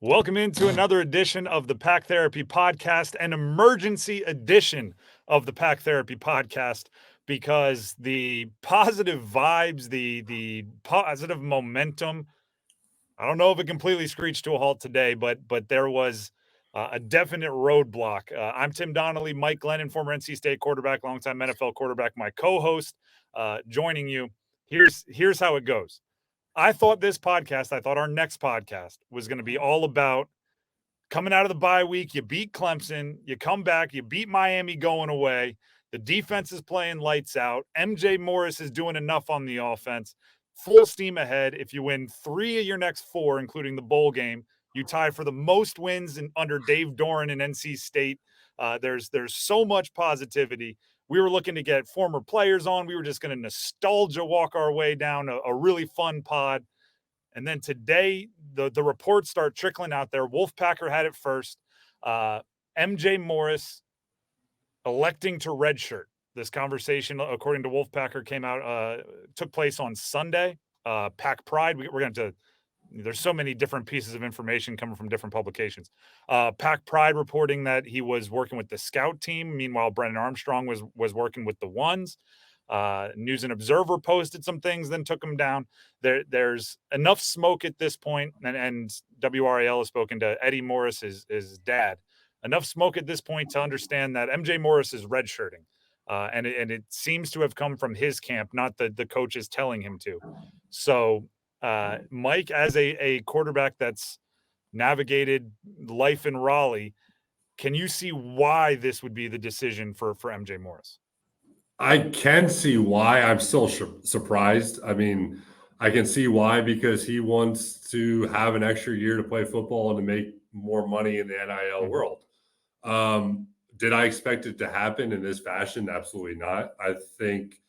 Welcome into another edition of the Pack Therapy Podcast, an emergency edition of the Pack Therapy Podcast, because the positive vibes, the positive momentum, I don't know if it completely screeched to a halt today, but there was a definite roadblock. I'm Tim Donnelly, Mike Glennon, former NC State quarterback, longtime NFL quarterback, my co-host, joining you. Here's how it goes. I thought our next podcast was going to be all about coming out of the bye week. You beat Clemson, you come back, you beat Miami going away. The defense is playing lights out. MJ Morris is doing enough on the offense. Full steam ahead. If you win 3 of your next 4, including the bowl game, you tie for the most wins under Dave Doeren in NC State. There's so much positivity. We were looking to get former players on. We were just going to nostalgia walk our way down a really fun pod. And then today, the reports start trickling out there. Wolfpacker had it first. MJ Morris electing to redshirt. This conversation, according to Wolfpacker, took place on Sunday. Pack Pride, we're going to. There's so many different pieces of information coming from different publications. Pack Pride reporting that he was working with the scout team. Meanwhile, Brennan Armstrong was working with the ones. News and Observer posted some things, then took them down. There's enough smoke at this point, and WRAL has spoken to Eddie Morris, his dad. Enough smoke at this point to understand that MJ Morris is redshirting, and it seems to have come from his camp, not the coaches telling him to. So, Mike, as a quarterback that's navigated life in Raleigh, can you see why this would be the decision for MJ Morris? I can see why. I'm still surprised. I mean, I can see why, because he wants to have an extra year to play football and to make more money in the NIL world. Did I expect it to happen in this fashion? Absolutely not. I think,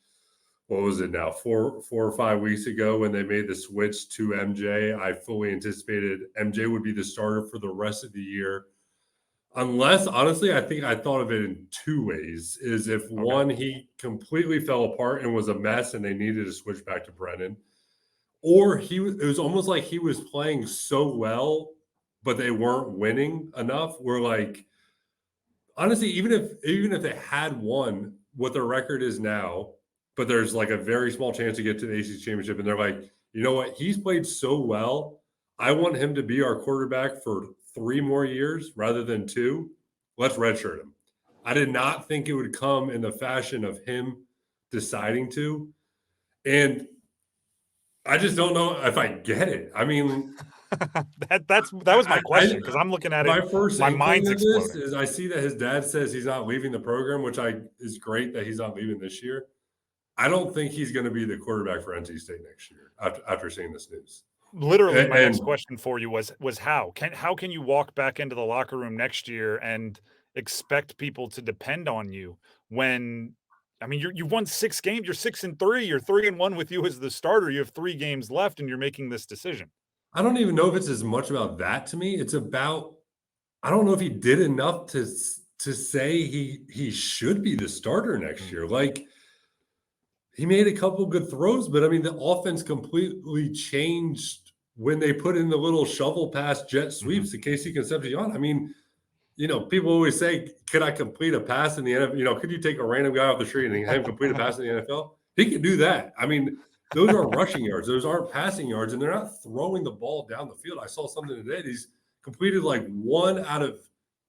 what was it now, 4 or 5 weeks ago when they made the switch to MJ, I fully anticipated MJ would be the starter for the rest of the year. Unless, honestly, I think I thought of it in 2 ways. Is if one, he completely fell apart and was a mess and they needed to switch back to Brennan, or it was almost like he was playing so well, but they weren't winning enough. We're like, honestly, even if they had won what their record is now, but there's like a very small chance to get to the ACC championship, and they're like, you know what, he's played so well, I want him to be our quarterback for 3 more years rather than 2. Let's redshirt him. I did not think it would come in the fashion of him deciding to, and I just don't know if I get it. I mean, that was my question, because I'm looking at it. My mind's exploding. Is I see that his dad says he's not leaving the program, which is great that he's not leaving this year. I don't think he's going to be the quarterback for NC State next year after seeing this news. Literally, my next question for you was how can you walk back into the locker room next year and expect people to depend on you when, I mean, you've won 6 games, you're 6-3, you're 3-1 with you as the starter. You have 3 games left, and you're making this decision. I don't even know if it's as much about that to me. It's about, I don't know if he did enough to say he should be the starter next year. Like, he made a couple good throws, but I mean, the offense completely changed when they put in the little shovel pass jet sweeps to Casey Concepcion. I mean, people always say, could I complete a pass in the NFL? Could you take a random guy off the street and have him complete a pass in the NFL? He can do that. I mean, those are rushing yards. Those aren't passing yards, and they're not throwing the ball down the field. I saw something today. He's completed like 1 out of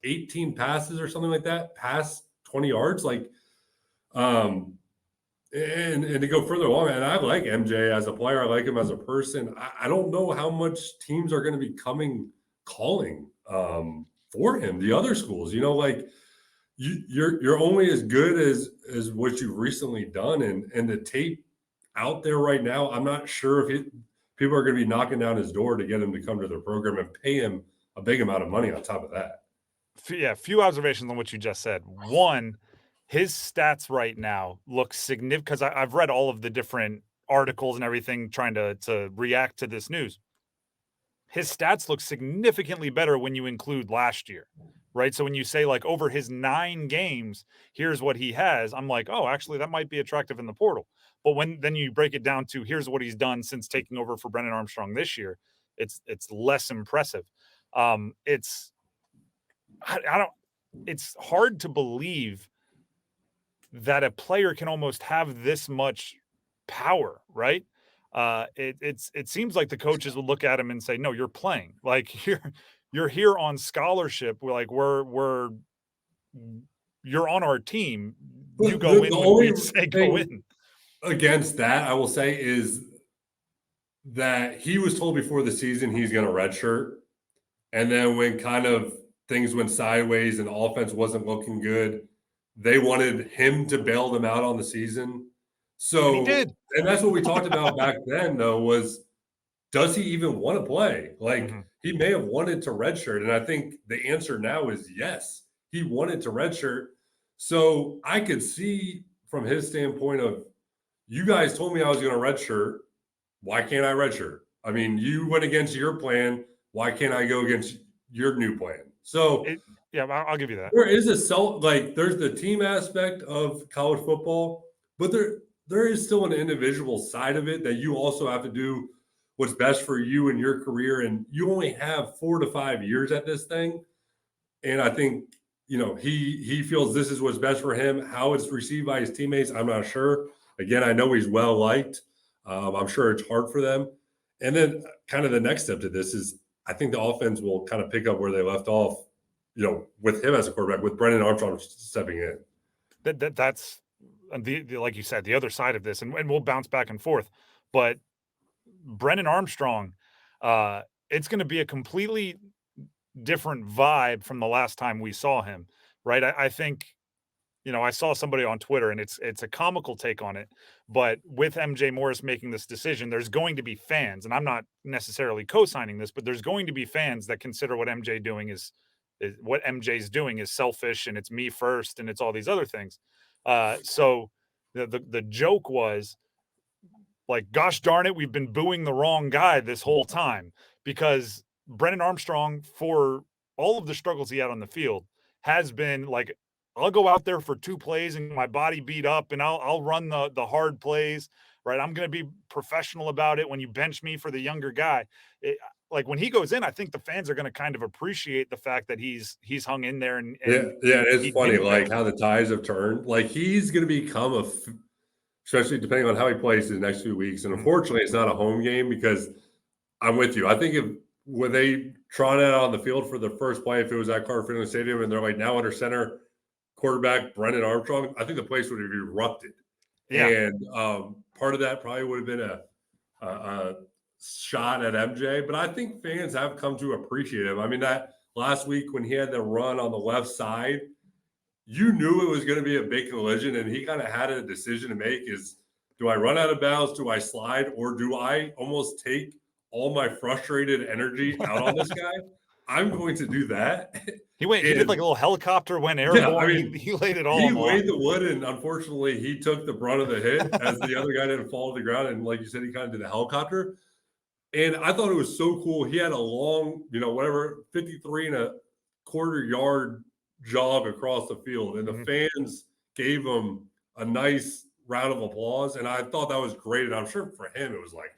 18 passes or something like that, past 20 yards. Like, and to go further along, and I like MJ as a player. I like him as a person. I don't know how much teams are going to be calling for him. The other schools, like, you're only as good as what you've recently done, and the tape out there right now, I'm not sure if people are going to be knocking down his door to get him to come to their program and pay him a big amount of money on top of that. Yeah, few observations on what you just said. One, his stats right now look significant, because I've read all of the different articles and everything trying to react to this news. His stats look significantly better when you include last year, right? So when you say, like, over his 9 games, here's what he has, I'm like, oh, actually, that might be attractive in the portal. But then you break it down to here's what he's done since taking over for Brennan Armstrong this year, it's less impressive. It's I don't. It's hard to believe that a player can almost have this much power, right? It seems like the coaches would look at him and say, "No, you're playing. Like you're here on scholarship. We're you're on our team. You But go the in when we only say go thing in." against that, I will say, is that he was told before the season he's going to redshirt. And then when kind of things went sideways and the offense wasn't looking good, they wanted him to bail them out on the season. And he So, did. and that's what we talked about back then, though, was does he even want to play? Like, Mhm. he may have wanted to redshirt. And I think the answer now is yes, he wanted to redshirt. So I could see from his standpoint of, you guys told me I was going to redshirt. Why can't I redshirt? I mean, you went against your plan. Why can't I go against your new plan? So Yeah, I'll give you that. there is there's the team aspect of college football, but there is still an individual side of it that you also have to do what's best for you and your career. And you only have 4 to 5 years at this thing. And I think, he feels this is what's best for him. How it's received by his teammates, I'm not sure. Again, I know he's well liked. I'm sure it's hard for them. And then kind of the next step to this is I think the offense will kind of pick up where they left off, with him as a quarterback, with Brennan Armstrong stepping in. That's the like you said, the other side of this, and we'll bounce back and forth. But Brennan Armstrong, it's going to be a completely different vibe from the last time we saw him, right? I think, I saw somebody on Twitter, and it's a comical take on it, but with MJ Morris making this decision, there's going to be fans, and I'm not necessarily co-signing this, but there's going to be fans that consider what what MJ's doing is selfish, and it's me first, and it's all these other things. So the joke was, like, gosh darn it, we've been booing the wrong guy this whole time, because Brennan Armstrong, for all of the struggles he had on the field, has been like, I'll go out there for 2 plays and my body beat up, and I'll run the hard plays, right? I'm going to be professional about it when you bench me for the younger guy. Like, when he goes in, I think the fans are going to kind of appreciate the fact that he's hung in there, and Yeah, yeah, it's he funny, didn't like bail. how the tides have turned. Like he's going to become especially depending on how he plays the next few weeks. And Mhm. unfortunately, it's not a home game because I'm with you. I think if when they trot it out on the field for the first play, if it was at Carter Finley Stadium and they're like now under center quarterback Brennan Armstrong, I think the place would have erupted. Yeah. And part of that probably would have been a shot at MJ, but I think fans have come to appreciate him. I mean, that last week when he had the run on the left side, you knew it was going to be a big collision, and he kind of had a decision to make: is do I run out of bounds, do I slide, or do I almost take all my frustrated energy out on this guy? I'm going to do that. He did like And a little helicopter, went yeah, I airborne. mean, He laid it all he on the line. weighed the wood, and unfortunately, he took the brunt of the hit as the other guy didn't fall to the ground. And like you said, he kind of did a helicopter. And I thought it was so cool. He had a long, 53 and a quarter yard jog across the field, and the Mhm. fans gave him a nice round of applause. And I thought that was great. And I'm sure for him, it was like,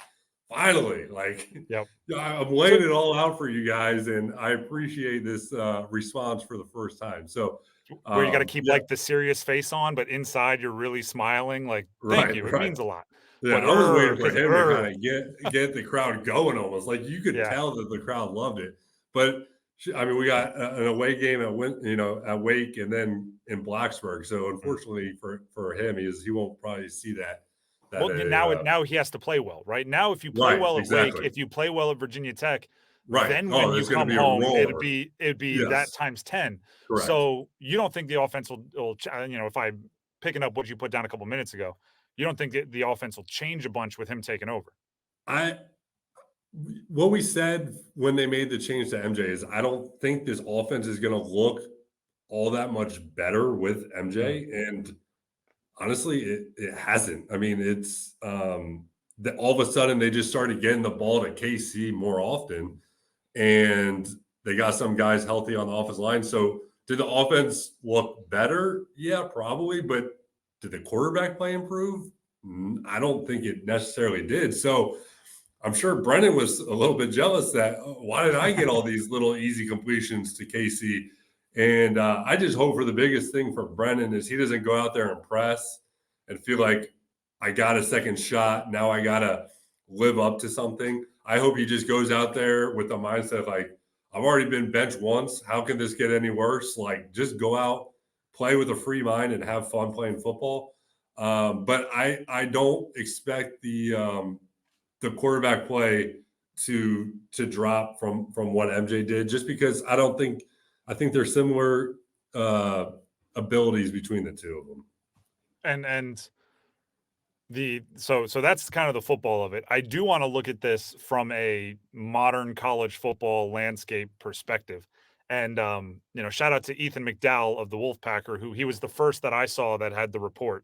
finally, like, Yep. I'm So laying it all out for you guys. And I appreciate this response for the first time. So, where you gotta keep, yeah, like, the serious face on, but inside you're really smiling, like, "Thank right, you, it right. means a lot." Yeah, But, I was waiting for because him to kinda get the crowd going almost, like, you could yeah. tell that the crowd loved it, but I mean, we got an away game at Wake and then in Blacksburg, so Mm. unfortunately for him, he won't probably see that Well, at now he has to play well, right? Now, if you play right, well at Wake, exactly, if you play well at Virginia Tech, right. then when Oh, you there's gonna come be a home, roar. it'd be that Yes, times 10. correct. So, you don't think the offense will if I'm picking up what you put down a couple minutes ago, you don't think that the offense will change a bunch with him taking over? I What we said when they made the change to MJ is I don't think this offense is gonna look all that much better with Mm. MJ, and honestly, it hasn't. I mean, it's that all of a sudden they just started getting the ball to KC more often, and they got some guys healthy on the offensive line. So did the offense look better? Yeah, probably. But did the quarterback play improve? I don't think it necessarily did. So I'm sure Brennan was a little bit jealous that why did I get all these little easy completions to Casey? And I just hope for the biggest thing for Brennan is he doesn't go out there and press and feel like I got a second shot. Now I got to live up to something. I hope he just goes out there with the mindset like, I've already been benched once. How can this get any worse? Like, just go out, play with a free mind, and have fun playing football. But I don't expect the quarterback play to drop from what MJ did, just because I think there's similar abilities between the two of them. And so that's kind of the football of it. I do want to look at this from a modern college football landscape perspective. And shout out to Ethan McDowell of the Wolfpacker, who he was the first that I saw that had the report.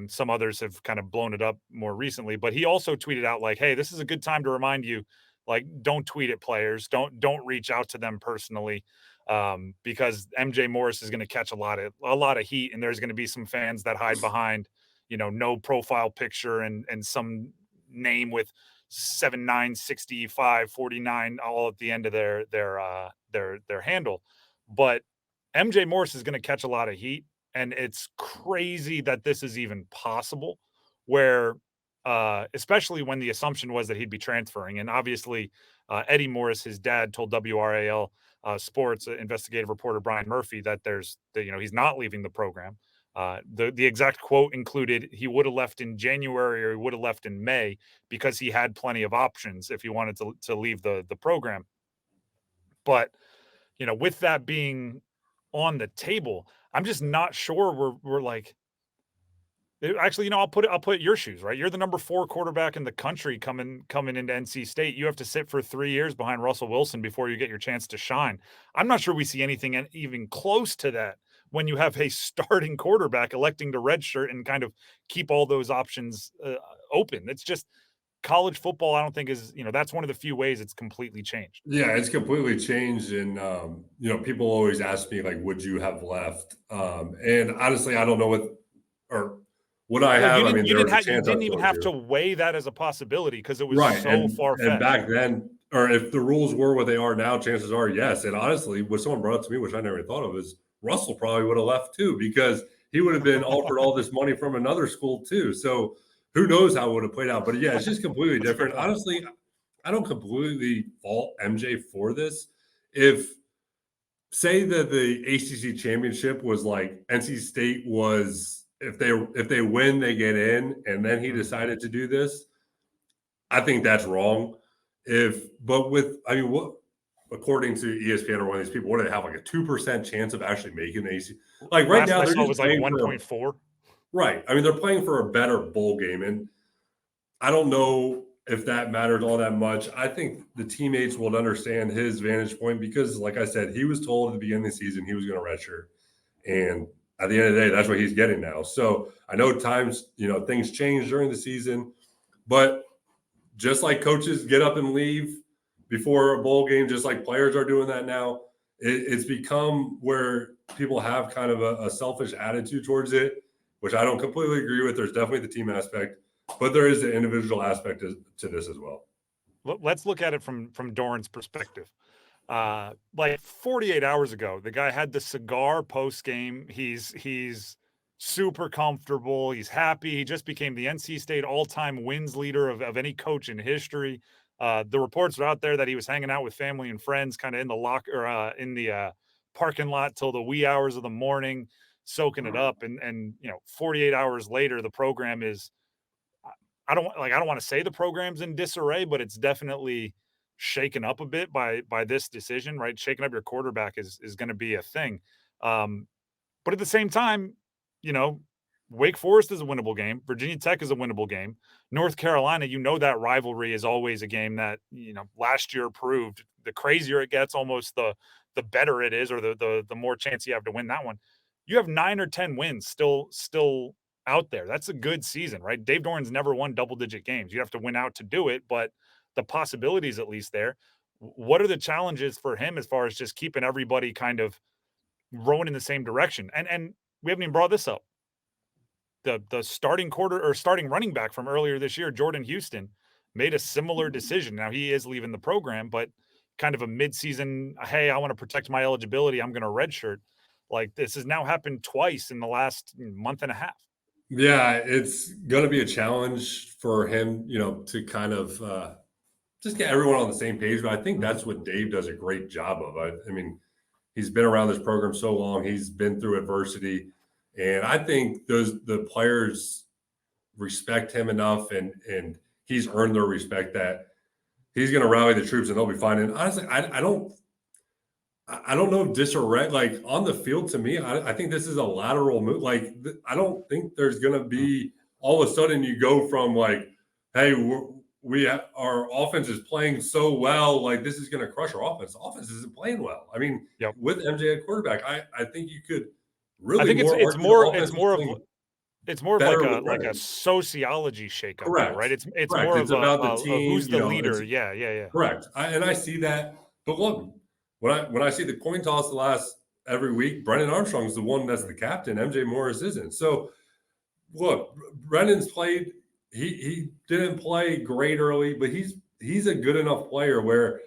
Some others have kind of blown it up more recently, but he also tweeted out like, "Hey, this is a good time to remind you, like, don't tweet at players, don't reach out to them personally, because MJ Morris is going to catch a lot of heat, and there's going to be some fans that hide behind, no profile picture and some name with 796549 all at the end of their handle. But MJ Morris is going to catch a lot of heat, and it's crazy that this is even possible. Where, especially when the assumption was that he'd be transferring, and obviously Eddie Morris, his dad, told WRAL Sports investigative reporter Brian Murphy that he's not leaving the program. The exact quote included he would have left in January or he would have left in May because he had plenty of options if he wanted to leave the program. But with that being on the table, I'm just not sure we're like. Actually, I'll put your shoes, right? You're the number 4 quarterback in the country coming into NC State. You have to sit for 3 years behind Russell Wilson before you get your chance to shine. I'm not sure we see anything even close to that when you have a starting quarterback electing to redshirt and kind of keep all those options open. It's just college football. I don't think is that's one of the few ways it's completely changed. Yeah, it's completely changed, and people always ask me like, "Would you have left?" And honestly, I don't know what or would I Well, have. I mean, there was a you chance I didn't was even going have to. to weigh that as a possibility because it was Right, so far and fetched. back then, or if the rules were what they are now, chances are yes. And honestly, what someone brought up to me, which I never even thought of, is Russell probably would have left too because he would have been offered all this money from another school too. So who knows how it would have played out? But yeah, it's just completely That's a good different. point. Honestly, I don't completely fault MJ for this. If say that the ACC championship was like NC State was if they win they get in, and then he decided to do this, I think that's wrong. But with, I mean, what according to ESPN or one of these people, what do they have, like a 2% chance of actually making the AC? Like right Last now, I they're saw just was like playing for 1.4. right. I mean, they're playing for a better bowl game, and I don't know if that matters all that much. I think the teammates will understand his vantage point because, like I said, he was told at the beginning of the season he was going to redshirt, and at the end of the day, that's what he's getting now. So I know things change during the season, but just like coaches get up and leave before a bowl game, just like players are doing that now. It's become where people have kind of a selfish attitude towards it, which I don't completely agree with. There's definitely the team aspect, but there is the individual aspect to this as well. Let's look at it from Doeren's perspective. Like 48 hours ago, the guy had the cigar post game. He's super comfortable. He's happy. He just became the NC State all-time wins leader of any coach in history. The reports are out there that he was hanging out with family and friends, kind of in the in the parking lot till the wee hours of the morning, soaking it up. And 48 hours later, the program is. I don't want to say the program's in disarray, but it's definitely shaken up a bit by this decision, right? Shaking up your quarterback is going to be a thing. But at the same time, you know, Wake Forest is a winnable game. Virginia Tech is a winnable game. North Carolina, that rivalry is always a game that, last year proved the crazier it gets, almost the better it is, or the more chance you have to win that one. You have 9 or 10 wins still out there. That's a good season, right? Dave Doeren's never won double-digit games. You have to win out to do it, but the possibility is at least there. What are the challenges for him as far as just keeping everybody kind of rowing in the same direction? And we haven't even brought this up. The starting running back from earlier this year, Jordan Houston, made a similar decision. Now he is leaving the program, but kind of a midseason, hey, I want to protect my eligibility, I'm going to redshirt. Like this has now happened twice in the last month and a half. Yeah, it's going to be a challenge for him, to kind of just get everyone on the same page. But I think that's what Dave does a great job of. I mean, he's been around this program so long. He's been through adversity. And I think the players respect him enough, and he's earned their respect that he's going to rally the troops and they'll be fine. And honestly, I don't know if disarray, like on the field, to me, I think this is a lateral move. Like, I don't think there's going to be all of a sudden you go from like, hey, our offense is playing so well, like this is going to crush our offense. The offense isn't playing well. I mean, Yep. with MJ at quarterback, I think you could I really think it's more of like a sociology shakeup, though, correct. right? It's Correct. more It's of about the a team, who's the leader. Yeah. correct. And I see that. But look, when I see the coin toss the last every week, Brennan Armstrong is the one that's the captain. MJ Morris isn't. So look, Brennan's played. He didn't play great early, but he's a good enough player where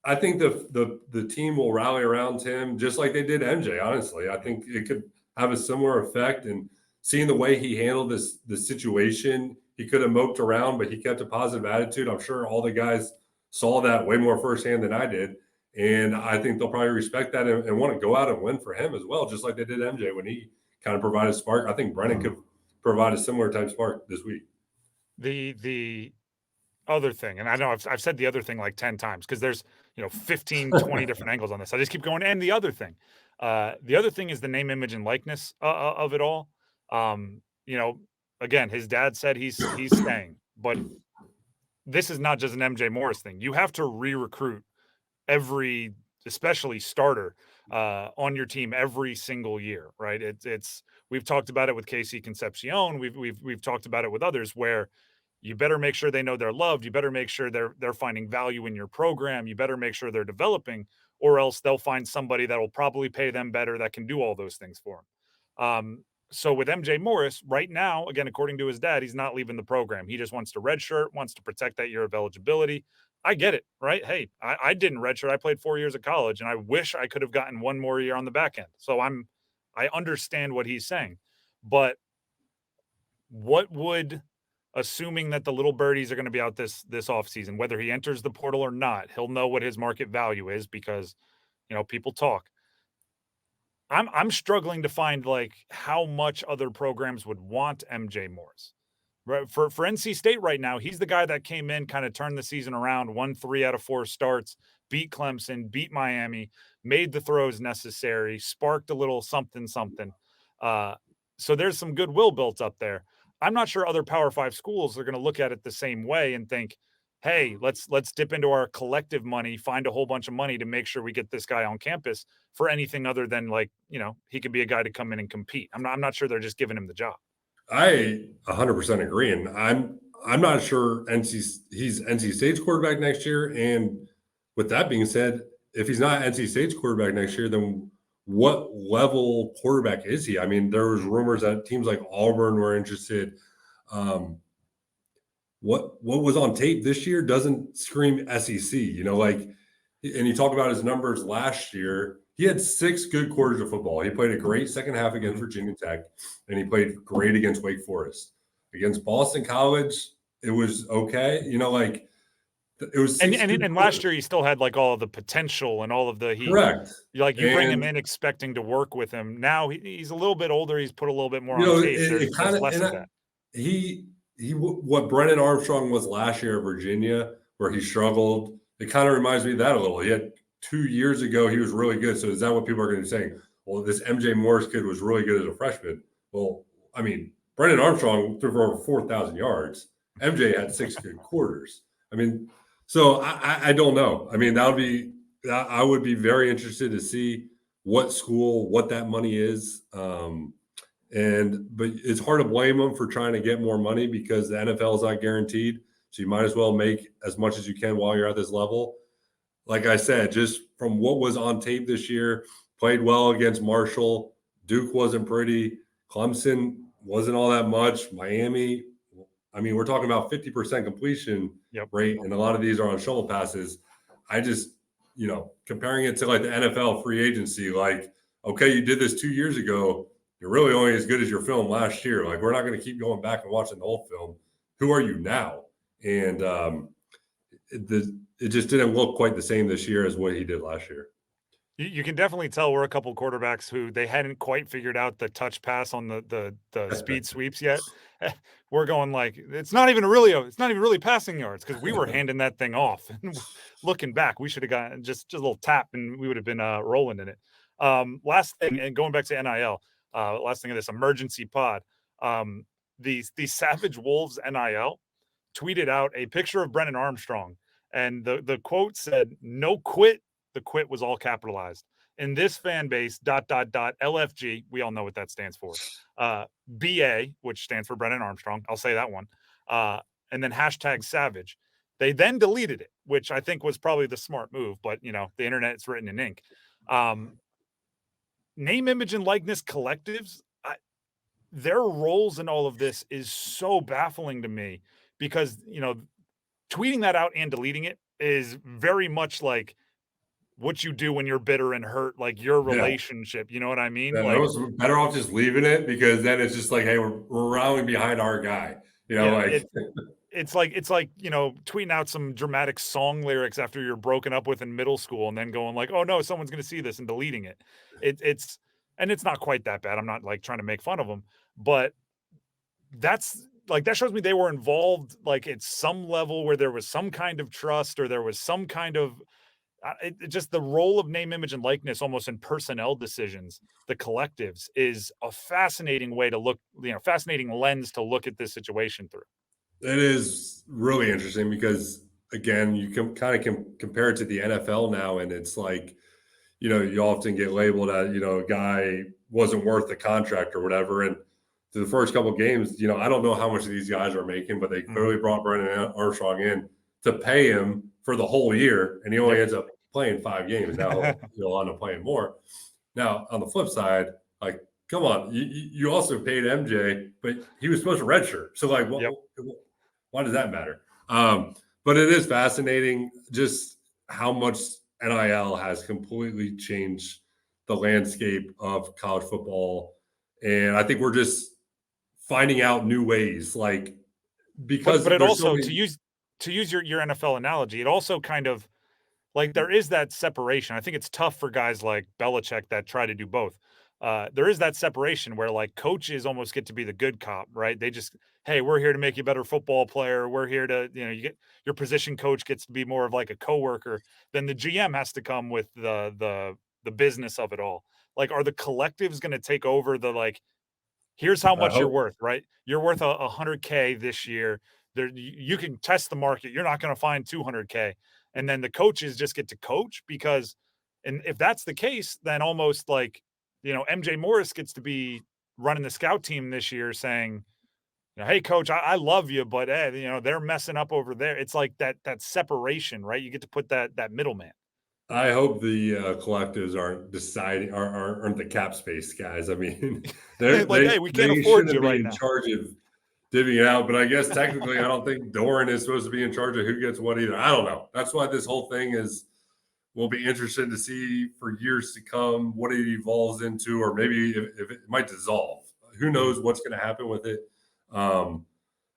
I think the team will rally around him just like they did MJ. Honestly, I think it could have a similar effect. And seeing the way he handled the situation, he could have moped around, but he kept a positive attitude. I'm sure all the guys saw that way more firsthand than I did. And I think they'll probably respect that and want to go out and win for him as well, just like they did MJ when he kind of provided a spark. I think Brennan could provide a similar type spark this week. The other thing, and I know I've said the other thing like 10 times because there's 15, 20 different angles on this. I just keep going. And the other thing is the name, image, and likeness of it all. Again, his dad said he's staying, but this is not just an MJ Morris thing. You have to re-recruit every, especially starter, on your team every single year, right? It's we've talked about it with KC Concepcion. We've talked about it with others where you better make sure they know they're loved. You better make sure they're finding value in your program. You better make sure they're developing, or else they'll find somebody that will probably pay them better that can do all those things for them. So with MJ Morris, right now, again, according to his dad, he's not leaving the program. He just wants to redshirt, wants to protect that year of eligibility. I get it, right? Hey, I didn't redshirt. I played 4 years of college, and I wish I could have gotten one more year on the back end. So I understand what he's saying, but what would, assuming that the little birdies are going to be out this offseason, whether he enters the portal or not, he'll know what his market value is because people talk. I'm struggling to find like how much other programs would want MJ Morris. Right. For NC State right now, he's the guy that came in, kind of turned the season around, won 3 out of 4 starts, beat Clemson, beat Miami, made the throws necessary, sparked a little something. So there's some goodwill built up there. I'm not sure other Power 5 schools are going to look at it the same way and think, hey, let's dip into our collective money, find a whole bunch of money to make sure we get this guy on campus for anything other than like, he could be a guy to come in and compete. I'm not sure they're just giving him the job. I 100% agree, and I'm not sure he's NC State's quarterback next year. And with that being said, if he's not NC State's quarterback next year, then what level quarterback is he? I mean, there was rumors that teams like Auburn were interested. What was on tape this year doesn't scream SEC, and you talk about his numbers last year. He had 6 good quarters of football. He played a great second half against Virginia Tech, and he played great against Wake Forest. Against Boston College, it was okay. It was and last year he still had like all of the potential and all of the correct. You bring him in expecting to work with him. Now he's a little bit older. He's put a little bit more on tape. There's less of that. He what Brennan Armstrong was last year at Virginia, where he struggled. It kind of reminds me of that a little. He had 2 years ago, he was really good. So is that what people are going to be saying? Well, this MJ Morris kid was really good as a freshman. Well, I mean, Brennan Armstrong threw for over 4,000 yards. MJ had 6 good quarters. I mean, so I don't know. I mean, I would be very interested to see what school, what that money is. But it's hard to blame them for trying to get more money because the NFL is not guaranteed. So you might as well make as much as you can while you're at this level. Like I said, just from what was on tape this year, played well against Marshall. Duke wasn't pretty. Clemson wasn't all that much. Miami I mean, we're talking about 50% completion rate, and a lot of these are on shovel passes. I just, comparing it to like the NFL free agency, like, okay, you did this 2 years ago. You're really only as good as your film last year. Like, we're not going to keep going back and watching the whole film. Who are you now? And it just didn't look quite the same this year as what he did last year. You can definitely tell we're a couple quarterbacks who they hadn't quite figured out the touch pass on the speed sweeps yet. We're going like it's not even really passing yards because we were handing that thing off. And looking back, we should have gotten just a little tap and we would have been rolling in it. Last thing, and going back to NIL, last thing of this emergency pod. The Savage Wolves NIL tweeted out a picture of Brennan Armstrong, and the quote said, "No quit." The quit was all capitalized. In this fan base, ... LFG, we all know what that stands for. BA, which stands for Brennan Armstrong. I'll say that one. And then #Savage. They then deleted it, which I think was probably the smart move, but the internet is written in ink. Name, image, and likeness collectives, their roles in all of this is so baffling to me because, tweeting that out and deleting it is very much like what you do when you're bitter and hurt, like your relationship. You know what I mean? Yeah, like, it was better off just leaving it because then it's just like, hey, we're rallying behind our guy. It's like tweeting out some dramatic song lyrics after you're broken up with in middle school and then going like, oh no, someone's going to see this and deleting it. It's not quite that bad. I'm not like trying to make fun of them, but that shows me they were involved like at some level where there was some kind of trust or there was some kind of just the role of name, image, and likeness almost in personnel decisions, the collectives, is a fascinating way to look, fascinating lens to look at this situation through. It is really interesting because, again, you can kind of compare it to the NFL now, and it's like, you often get labeled as, a guy wasn't worth the contract or whatever. And to the first couple of games, I don't know how much these guys are making, but they clearly brought Brennan Armstrong in to pay him for the whole year, and he only ends up playing 5 games. Now he'll end up playing more. Now, on the flip side, like, come on, you also paid MJ, but he was supposed to redshirt. So, like, why does that matter? But it is fascinating just how much NIL has completely changed the landscape of college football. And I think we're just finding out new ways, like, because but it also, to use your NFL analogy, it also kind of like there is that separation. I think it's tough for guys like Belichick that try to do both. There is that separation where like coaches almost get to be the good cop, right? They just, hey, we're here to make you a better football player. We're here to, you get your position coach gets to be more of like a coworker. Then the GM has to come with the business of it all. Like, are the collectives going to take over the like, here's how much you're worth, right? You're worth 100K this year. There, you can test the market. You're not going to find 200K. And then the coaches just get to coach because, and if that's the case, then almost like, MJ Morris gets to be running the scout team this year saying, hey coach, I love you, but they're messing up over there. It's like that separation, right? You get to put that middleman. I hope the collectives aren't the cap space guys. I mean, hey, we can't afford you right now. In charge of divvying it out, but I guess technically, I don't think Doeren is supposed to be in charge of who gets what either. I don't know. That's why this whole thing will be interesting to see for years to come what it evolves into, or maybe if it might dissolve. Who knows what's going to happen with it?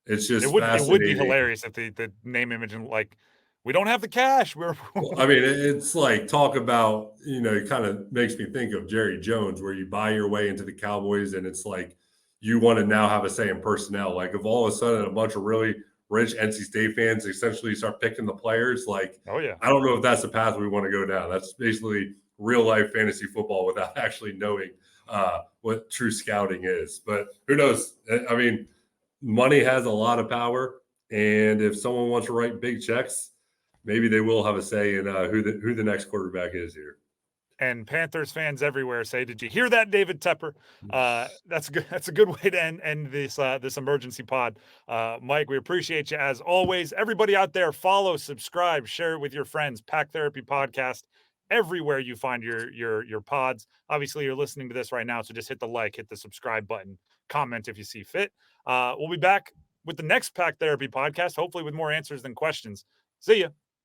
It's just it would be hilarious if the name, image, and like, we don't have the cash. Well, I mean, it's like talk about, it kind of makes me think of Jerry Jones, where you buy your way into the Cowboys, and it's like you want to now have a say in personnel. Like, if all of a sudden a bunch of really rich NC State fans essentially start picking the players, like, oh yeah, I don't know if that's the path we want to go down. That's basically real life fantasy football without actually knowing what true scouting is. But who knows? I mean, money has a lot of power, and if someone wants to write big checks, maybe they will have a say in who the next quarterback is here. And Panthers fans everywhere say, "Did you hear that, David Tepper?" That's good. That's a good way to end this emergency pod. Mike, we appreciate you as always. Everybody out there, follow, subscribe, share it with your friends. Pack Therapy Podcast everywhere you find your pods. Obviously, you're listening to this right now, so just hit the like, hit the subscribe button, comment if you see fit. We'll be back with the next Pack Therapy podcast, hopefully with more answers than questions. See ya.